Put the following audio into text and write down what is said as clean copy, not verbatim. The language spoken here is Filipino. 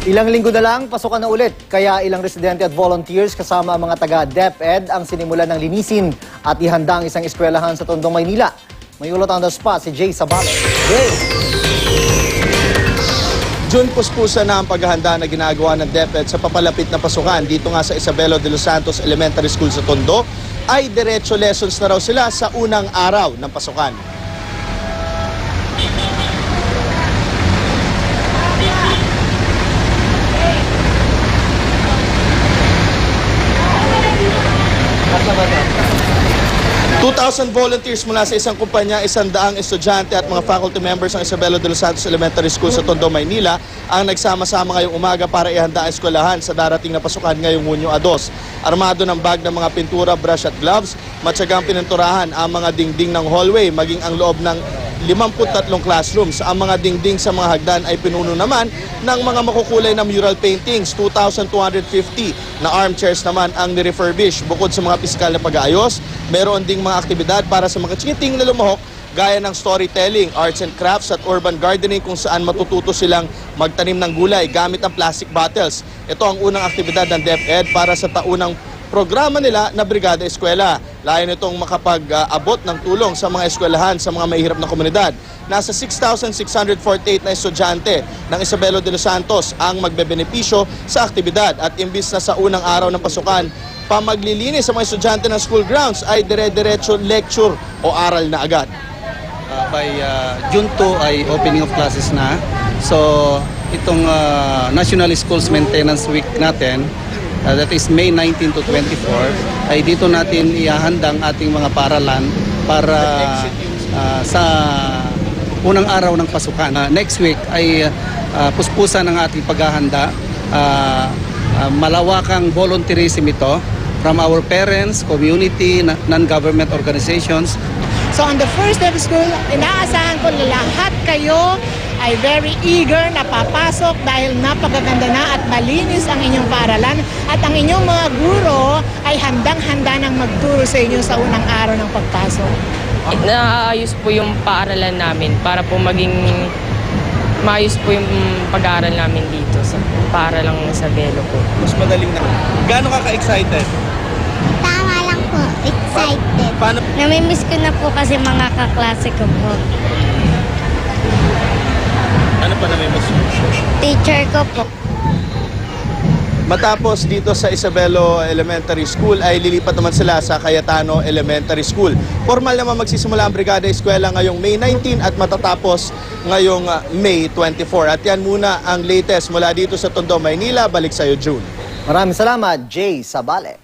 Ilang linggo na lang, pasukan na ulit. Kaya ilang residente at volunteers kasama ang mga taga DepEd ang sinimulan ng linisin at ihanda ang isang eskwelahan sa Tondo, Maynila. May ulot on the spot si Jay Sabale. Jay! June, puspusan na ang paghahanda na ginagawa ng DepEd sa papalapit na pasukan. Dito nga sa Isabelo de los Santos Elementary School sa Tondo, ay diretso lessons na raw sila sa unang araw ng pasukan. $2,000 volunteers mula sa isang kumpanya, 100 estudyante at mga faculty members ng Isabelo de los Santos Elementary School sa Tondo, Maynila ang nagsama-sama ngayong umaga para ihanda ang eskwelahan sa darating na pasukan ngayong Hunyo 2. Armado ng bag ng mga pintura, brush at gloves, matyagang pininturahan ang mga dingding ng hallway maging ang loob ng 53 classrooms. Ang mga dingding sa mga hagdan ay pinuno naman ng mga makukulay na mural paintings. 2,250 na armchairs naman ang nirefurbish. Bukod sa mga pisikal na pag-aayos, meron ding mga aktibidad para sa mga chingiting na lumahok gaya ng storytelling, arts and crafts at urban gardening kung saan matututo silang magtanim ng gulay gamit ang plastic bottles. Ito ang unang aktibidad ng DepEd para sa taunang programa nila na Brigada Eskwela. Layon itong makapag-abot ng tulong sa mga eskwelahan sa mga mahihirap na komunidad. Nasa 6,648 na estudyante ng Isabelo de los Santos ang magbebenepisyo sa aktibidad at imbis na sa unang araw ng pasukan, pamaglilinis sa mga estudyante ng school grounds ay dire-diretso lecture o aral na agad. By June 2 ay opening of classes na. So itong National Schools Maintenance Week natin, that is May 19 to 24, ay dito natin ihahandang ating mga paaralan para sa unang araw ng pasukan. Next week ay puspusan ang ating paghahanda. Malawakang volunteerism ito from our parents, community, non-government organizations. So on the first day of school, inaasahan ko na lahat kayo ay very eager na papasok dahil napakaganda na at malinis ang inyong paaralan at ang inyong mga guro ay handang-handa nang magturo sa inyo sa unang araw ng pagpasok. Naayos po yung paaralan namin para po maging maayos po yung pag-aaral namin dito sa paaralang Isabelo po. Mas madaling na. Gaano ka ka-excited? Tama lang po, excited. Paano? Namimiss ko na po kasi mga kaklase ko po. Ano pa namimiss mo? Teacher ko po. Matapos dito sa Isabelo Elementary School ay lilipat naman sila sa Cayetano Elementary School. Formal naman magsisimula ang Brigada Eskwela ngayong May 19 at matatapos ngayong May 24. At yan muna ang latest mula dito sa Tondo, Maynila. Balik sa'yo, June. Maraming salamat, Jay Sabale.